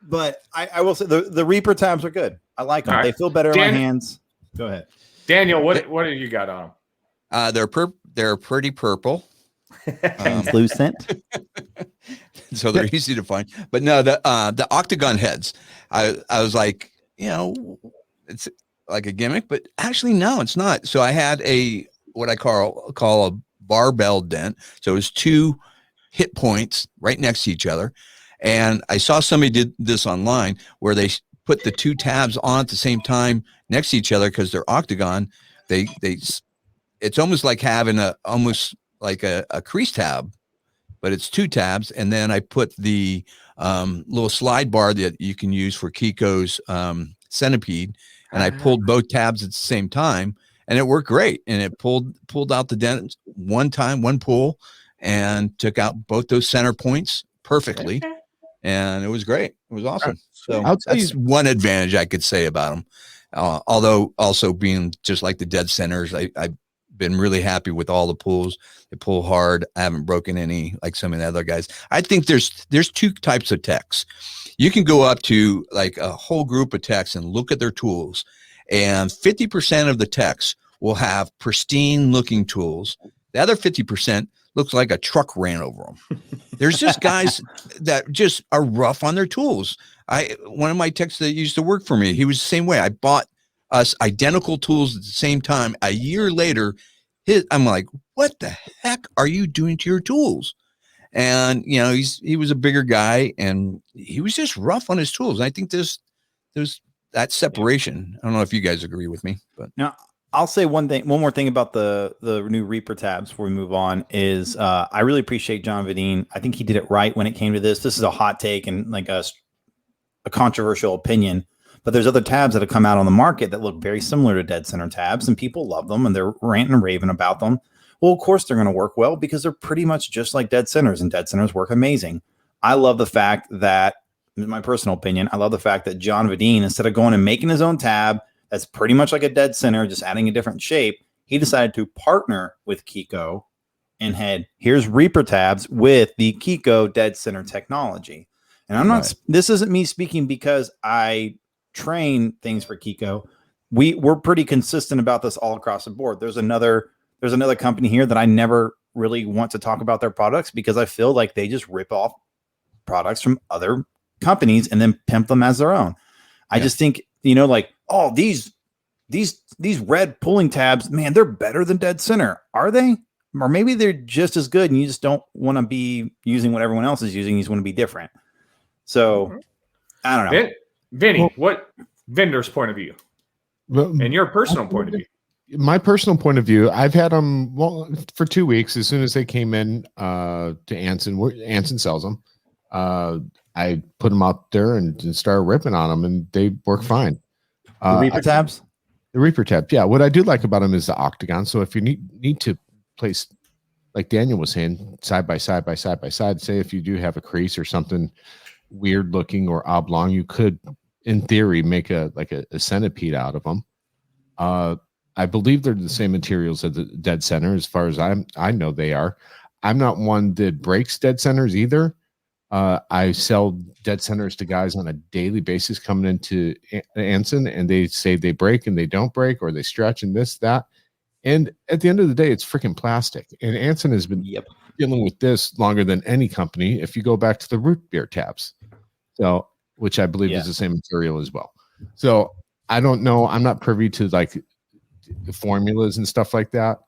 But I will say the Reaper tabs are good. I like them. Right. They feel better in my hands. Go ahead, Daniel. What do you got on them? They're pretty purple, translucent. So they're easy to find. But no, the octagon heads. I was like, it's like a gimmick, but actually no, it's not. So I had what I call a barbell dent. So it was 2 hit points right next to each other. And I saw somebody did this online where they put the 2 tabs on at the same time next to each other because they're octagon. It's almost like having almost like a crease tab, but it's 2 tabs. And then I put the little slide bar that you can use for Kiko's centipede, and I pulled both tabs at the same time, and it worked great. And it pulled out the dent one pull, and took out both those center points perfectly. and it was great. It was awesome. So I'll tell that's one advantage I could say about them. Although also being just like the dead centers, I've been really happy with all the pulls. They pull hard. I haven't broken any like some of the other guys. I think there's two types of techs. You can go up to like a whole group of techs and look at their tools, and 50% of the techs will have pristine looking tools. The other 50% looks like a truck ran over them. There's just guys that just are rough on their tools. One of my techs that used to work for me, he was the same way. I bought us identical tools at the same time. A year later, I'm like, what the heck are you doing to your tools? And you know, he was a bigger guy, and he was just rough on his tools. I think there's that separation. I don't know if you guys agree with me, but now I'll say one more thing about the new Reaper tabs before we move on is I really appreciate John Vadine. I think he did it right when it came to this. This is a hot take and like a controversial opinion, but there's other tabs that have come out on the market that look very similar to dead center tabs, and people love them and they're ranting and raving about them. Well, of course they're going to work well because they're pretty much just like dead centers, and dead centers work amazing. I love the fact that, in my personal opinion, I love the fact that John Vadine, instead of going and making his own tab that's pretty much like a dead center, just adding a different shape, he decided to partner with Kiko and here's Reaper tabs with the Kiko dead center technology. And I'm not, this isn't me speaking because I train things for Kiko. We're pretty consistent about this all across the board. There's another company here that I never really want to talk about their products because I feel like they just rip off products from other companies and then pimp them as their own. I just think, you know, like, oh, these red pulling tabs, man, they're better than dead center. Are they? Or maybe they're just as good and you just don't want to be using what everyone else is using. You just want to be different. So I don't know. Vinny, what vendor's point of view? And your personal point of view? My personal point of view, I've had them for 2 weeks. As soon as they came in to Anson, Anson sells them. I put them out there and started ripping on them, and they work fine. The Reaper tabs? The Reaper tabs, yeah. What I do like about them is the octagon. So if you need to place, like Daniel was saying, side by side by side by side, say if you do have a crease or something weird looking or oblong, you could, in theory, make a centipede out of them. I believe they're the same materials as the dead center, as far as I know they are. I'm not one that breaks dead centers either. I sell dead centers to guys on a daily basis coming into Anson, and they say they break and they don't break, or they stretch and this, that. And at the end of the day, it's freaking plastic. And Anson has been dealing with this longer than any company. If you go back to the root beer tabs, so which I believe is the same material as well. So I don't know. I'm not privy to like the formulas and stuff like that.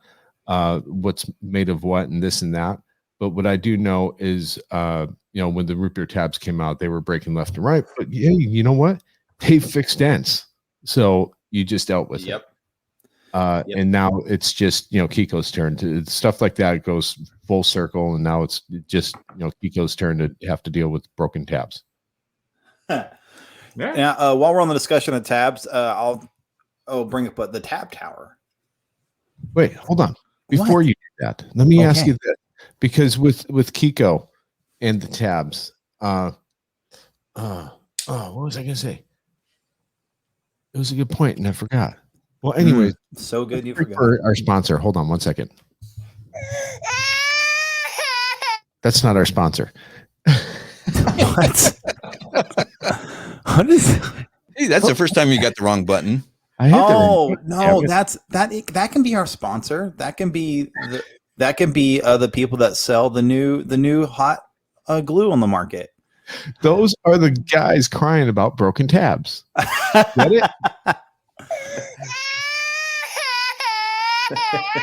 What's made of what and this and that. But what I do know is, you know, when the root beer tabs came out, they were breaking left and right. But yeah, you know what? They fixed dents. So you just dealt with it. And now it's just, you know, Kiko's turn to stuff like that. It goes full circle. And now it's just, you know, Kiko's turn to have to deal with broken tabs. Now, while we're on the discussion of tabs, I'll bring up the tab tower. Wait, hold on. Before you do that, let me ask you that. Because with Kiko and the tabs, what was I going to say? It was a good point, and I forgot. Well, anyway, so good you forgot. Our sponsor. Hold on one second. That's not our sponsor. What? What is? Hey, that's the first time you got the wrong button. No, that can be our sponsor. That can be the people that sell the new hot glue on the market. Those are the guys crying about broken tabs. Get it?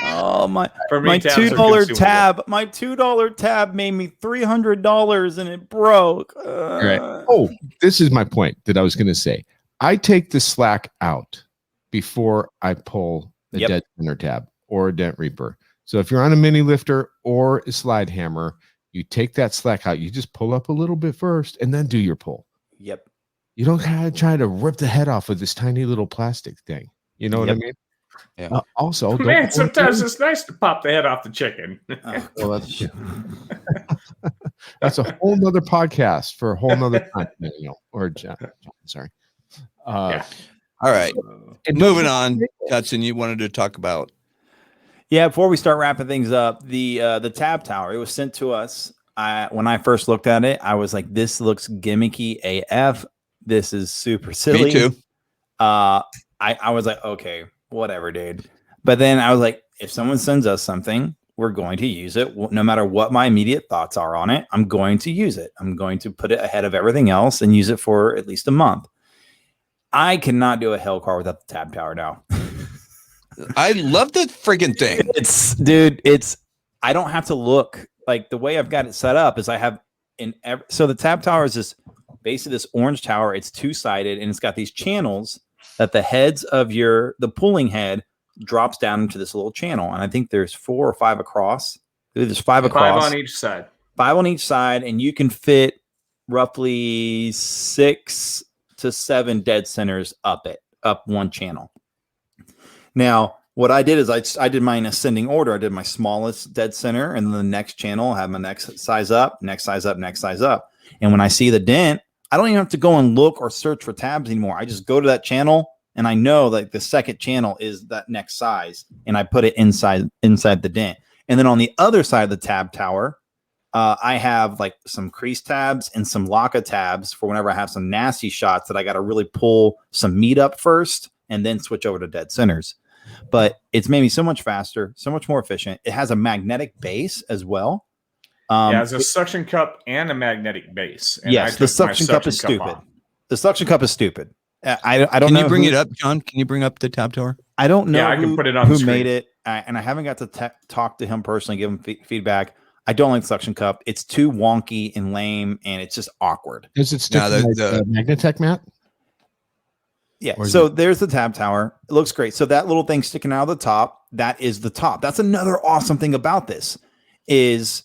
Oh my $2 tab. My $2 tab made me $300 and it broke. Right. Oh, this is my point that I was going to say. I take the slack out before I pull the dead center tab or a dent reaper. So if you're on a mini lifter or a slide hammer, you take that slack out. You just pull up a little bit first and then do your pull. Yep. You don't have to try to rip the head off of this tiny little plastic thing. You know what I mean? Yeah. Also, man, sometimes it's nice to pop the head off the chicken. Well, that's That's a whole nother podcast for a whole nother time. Or John, sorry. Yeah. All right. Moving on. Hudson, you wanted to talk about. Yeah, before we start wrapping things up, the Tab Tower, it was sent to us. When I first looked at it, I was like, this looks gimmicky AF. This is super silly. Me too. I was like, okay, whatever, dude. But then I was like, if someone sends us something, we're going to use it. No matter what my immediate thoughts are on it, I'm going to use it. I'm going to put it ahead of everything else and use it for at least a month. I cannot do a hell car without the Tab Tower now. I love the friggin' thing. I don't have to look. Like the way I've got it set up is I have so the Tab Tower is basically this orange tower. It's two-sided and it's got these channels that the heads of the pulling head drops down into this little channel. And I think there's 4 or 5 across. There's 5 across. 5 on each side. 5 on each side. And you can fit roughly 6 to 7 dead centers up one channel. Now, what I did is I did mine ascending order. I did my smallest dead center, and then the next channel, I have my next size up, next size up, next size up. And when I see the dent, I don't even have to go and look or search for tabs anymore. I just go to that channel, and I know like the second channel is that next size, and I put it inside the dent. And then on the other side of the Tab Tower, I have like some crease tabs and some locka tabs for whenever I have some nasty shots that I got to really pull some meat up first and then switch over to dead centers. But it's made me so much faster, so much more efficient. It has a magnetic base as well. It has a suction cup and a magnetic base. And yes, the suction cup is stupid. The suction cup is stupid. I don't know. Can you bring it up, John? Can you bring up the Tab Tower? I don't know. Yeah, I can put it on who the screen. Made it, and I haven't got to talk to him personally, give him feedback. I don't like the suction cup. It's too wonky and lame, and it's just awkward. Does it stick to the Magnatech mat? Yeah, so there's the Tab Tower. It looks great. So that little thing sticking out of the top, that is the top. That's another awesome thing about this is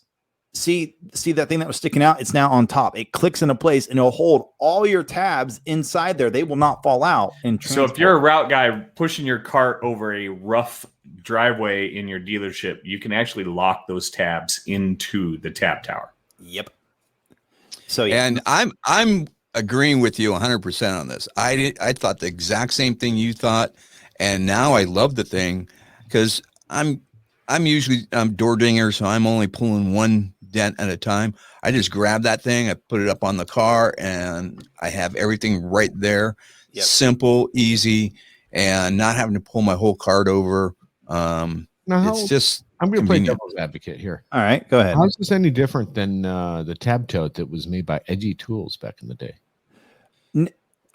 see that thing that was sticking out? It's now on top. It clicks into place and it'll hold all your tabs inside there. They will not fall out. So if you're a route guy pushing your cart over a rough driveway in your dealership, you can actually lock those tabs into the Tab Tower. Yep. So yeah. And I'm agreeing with you 100% on this. I thought the exact same thing you thought, and now I love the thing because I'm usually door dinger, so I'm only pulling one dent at a time. I just grab that thing, I put it up on the car, and I have everything right there. Yep. Simple, easy, and not having to pull my whole cart over. It's just I'm going to play devil's advocate here. All right, go ahead. How is this any different than the Tab Tote that was made by Edgy Tools back in the day?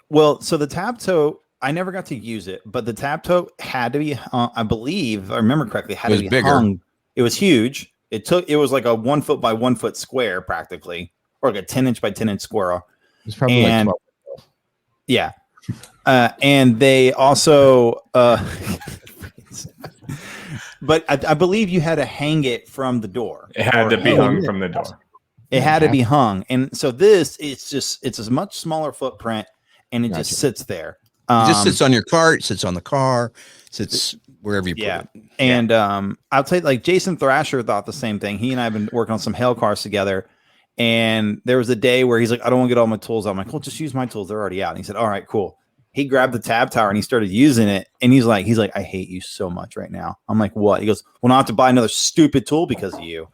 Well, so the Tab Tote, I never got to use it, but the Tab Tote had to be, I believe, if I remember correctly, had to be bigger. Hung. It was huge. It was like a 1 foot by 1 foot square practically, or like a 10-inch by 10-inch square. It's probably like 12. Yeah. And they also, but I believe you had to hang it from the door. It had to be hung from the door. It had to be hung. And so it's a much smaller footprint and it just sits there. It just sits on your cart, sits on the car, sits wherever you put it. And I'll tell you, like Jason Thrasher thought the same thing. He and I have been working on some hail cars together. And there was a day where he's like, I don't want to get all my tools out. I'm like, well, just use my tools. They're already out. And he said, all right, cool. He grabbed the Tab Tower and he started using it. And he's like, I hate you so much right now. I'm like, what? He goes, well, now I have to buy another stupid tool because of you.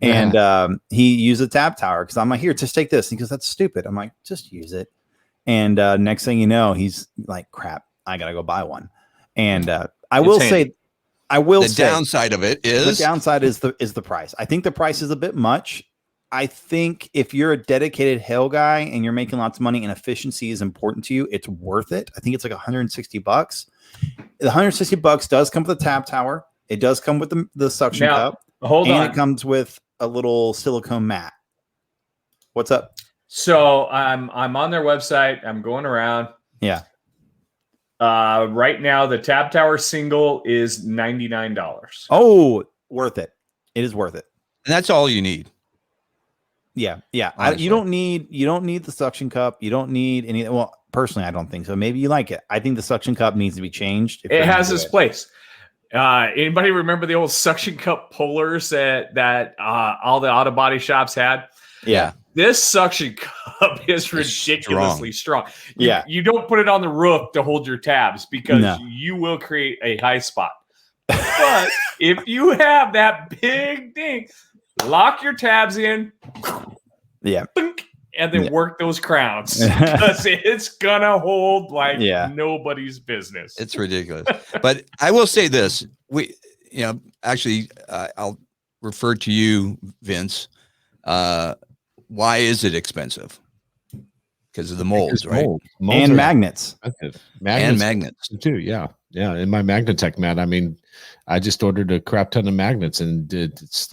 And he used the Tab Tower because I'm like, here, just take this. And he goes, that's stupid. I'm like, just use it. And next thing you know, he's like, crap, I got to go buy one. And I will say, the downside of it is the price. I think the price is a bit much. I think if you're a dedicated hail guy and you're making lots of money and efficiency is important to you, it's worth it. I think it's like $160. The $160 does come with the Tab Tower. It does come with the suction cup. Hold on. It comes with a little silicone mat. What's up? So I'm on their website. I'm going around. Yeah. Right now, the Tab Tower single is $99. Oh, worth it. It is worth it. And that's all you need. Yeah. You don't need the suction cup. You don't need any. Well, personally, I don't think so. Maybe you like it. I think the suction cup needs to be changed. It has its place. Anybody remember the old suction cup pullers that all the auto body shops had? Yeah. This suction cup is ridiculously strong. You don't put it on the roof to hold your tabs because you will create a high spot. But if you have that big thing, lock your tabs in. Yeah. And then work those crowns because it's gonna hold like nobody's business. It's ridiculous. But I will say this: actually, I'll refer to you, Vince. Why is it expensive? Because of the molds, right? Molds and magnets. Magnets too. Yeah. In my Magnatech mat, I mean, I just ordered a crap ton of magnets, and it's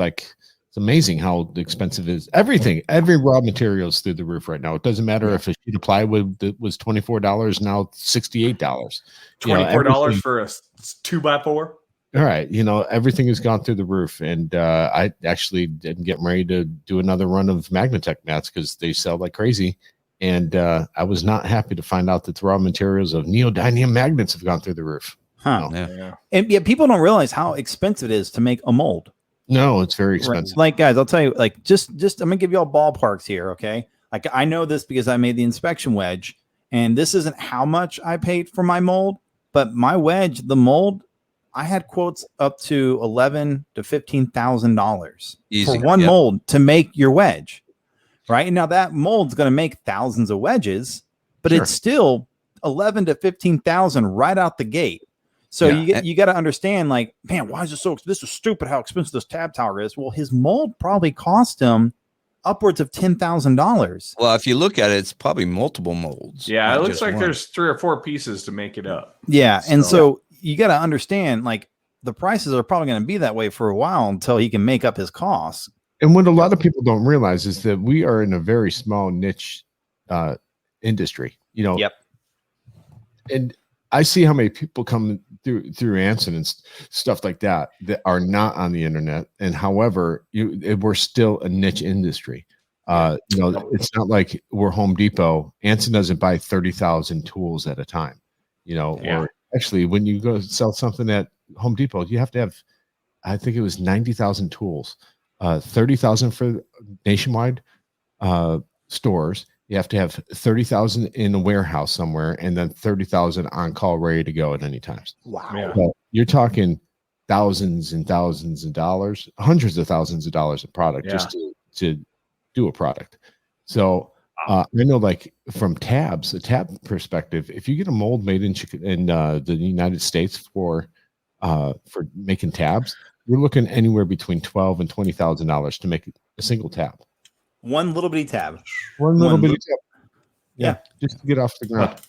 amazing how expensive it is. Everything, every raw material is through the roof right now. It doesn't matter if a sheet of plywood that was $24, now $68. $24 for a 2x4. All right, everything has gone through the roof, and I actually didn't get ready to do another run of Magnatech mats because they sell like crazy. And I was not happy to find out that the raw materials of neodymium magnets have gone through the roof. And people don't realize how expensive it is to make a mold. No, it's very expensive. Like, guys, I'll tell you, like, just I'm gonna give you all ballparks here, okay? Like, I know this because I made the inspection wedge, and this isn't how much I paid for my mold, but my wedge, the mold, I had quotes up to $11,000 to $15,000 for one mold to make your wedge, right? Now that mold's gonna make thousands of wedges, but it's still $11,000 to $15,000 right out the gate. So you got to understand, like, man, why is this is stupid how expensive this tab tower is? Well, his mold probably cost him upwards of $10,000. Well, if you look at it, it's probably multiple molds. Yeah, it looks like there's 3 or 4 pieces to make it up. Yeah, and so you got to understand, like, the prices are probably going to be that way for a while until he can make up his costs. And what a lot of people don't realize is that we are in a very small niche industry. And I see how many people come through Anson and stuff like that are not on the internet. And however, we're still a niche industry. It's not like we're Home Depot. Anson doesn't buy 30,000 tools at a time, or actually when you go sell something at Home Depot, you have to have, I think it was 90,000 tools, 30,000 for nationwide stores. You have to have 30,000 in a warehouse somewhere, and then 30,000 on call, ready to go at any time. Wow! Yeah. So you're talking thousands and thousands of dollars, hundreds of thousands of dollars of product just to do a product. So I know, like, from a tab perspective, if you get a mold made in the United States for making tabs, you're looking anywhere between $12,000 and $20,000 to make a single tab. One little bitty tab. One little bitty tab. Yeah, just to get off the ground.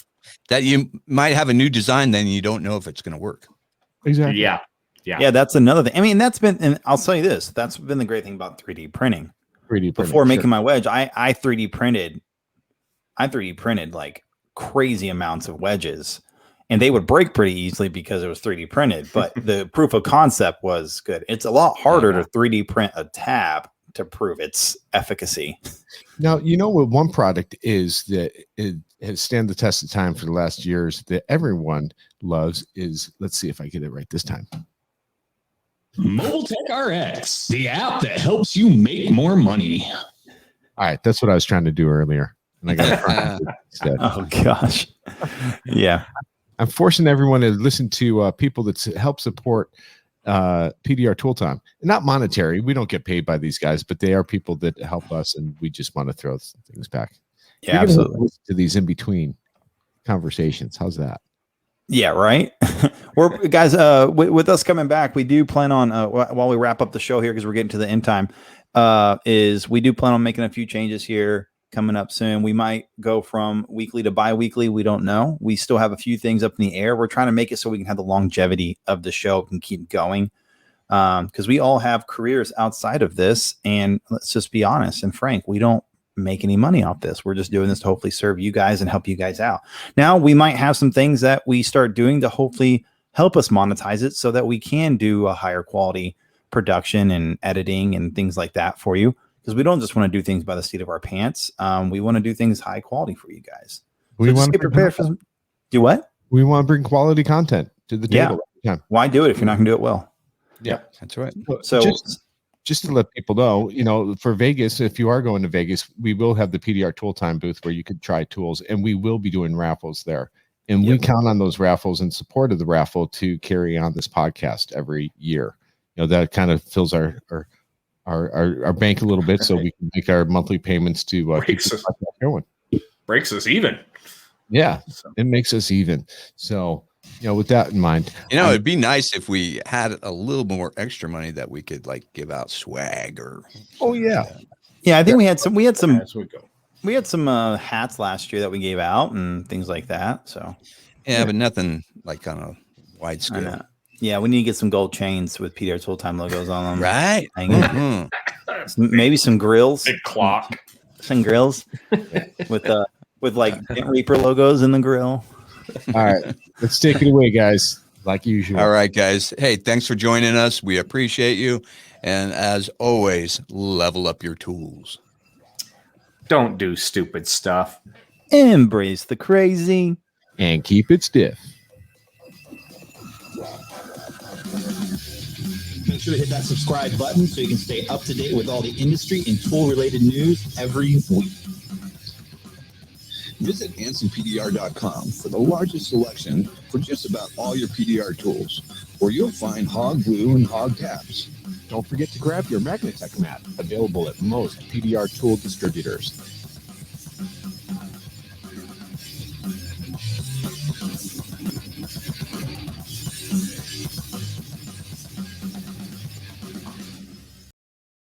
That you might have a new design, then you don't know if it's going to work. Exactly. Yeah. That's another thing. I mean, and I'll tell you this. That's been the great thing about 3D printing. Before making my wedge, I 3D printed like crazy amounts of wedges, and they would break pretty easily because it was 3D printed. But the proof of concept was good. It's a lot harder to 3D print a tab to prove its efficacy. Now, what one product is that it has stand the test of time for the last years that everyone loves is, let's see if I get it right this time. Mobile Tech RX, the app that helps you make more money. All right, that's what I was trying to do earlier, and I got it instead. Oh gosh, yeah. I'm forcing everyone to listen to people that help support PDR Tool Time. Not monetary. We don't get paid by these guys, but they are people that help us, and we just want to throw things back. Yeah, absolutely. Listen to these in between conversations. How's that? Yeah, right. We're guys. With us coming back, we do plan on while we wrap up the show here because we're getting to the end time. We do plan on making a few changes here coming up soon. We might go from weekly to bi-weekly. We don't know. We still have a few things up in the air. We're trying to make it so we can have the longevity of the show and keep going. Because we all have careers outside of this, and let's just be honest and frank, we don't make any money off this. We're just doing this to hopefully serve you guys and help you guys out. Now, we might have some things that we start doing to hopefully help us monetize it so that we can do a higher quality production and editing and things like that for you. Because we don't just want to do things by the seat of our pants. We want to do things high quality for you guys. We want to get prepared for do what? We want to bring quality content to the table. Yeah. Why do it if you're not going to do it well? Yeah, that's right. So just to let people know, for Vegas, if you are going to Vegas, we will have the PDR Tool Time booth where you could try tools, and we will be doing raffles there. And we count on those raffles and support of the raffle to carry on this podcast every year. That kind of fills our bank a little bit, so we can make our monthly payments to keep the podcast going. Breaks us even. Yeah, it makes us even. So, with that in mind, it'd be nice if we had a little more extra money that we could like give out swag or. Oh yeah, yeah. I think we had some. As we go. We had some hats last year that we gave out and things like that. So yeah, but nothing like on a wide scale. Yeah, we need to get some gold chains with PDR Tool Time logos on them. Right. Maybe some grills. Big clock. Some grills with like Dent Reaper logos in the grill. All right, let's take it away, guys. Like usual. All right, guys. Hey, thanks for joining us. We appreciate you. And as always, level up your tools. Don't do stupid stuff. Embrace the crazy. And keep it stiff. Make sure to hit that subscribe button so you can stay up to date with all the industry and tool-related news every week. Visit AnsonPDR.com for the largest selection for just about all your PDR tools, where you'll find hog glue and hog caps. Don't forget to grab your Magnetech mat, available at most PDR tool distributors.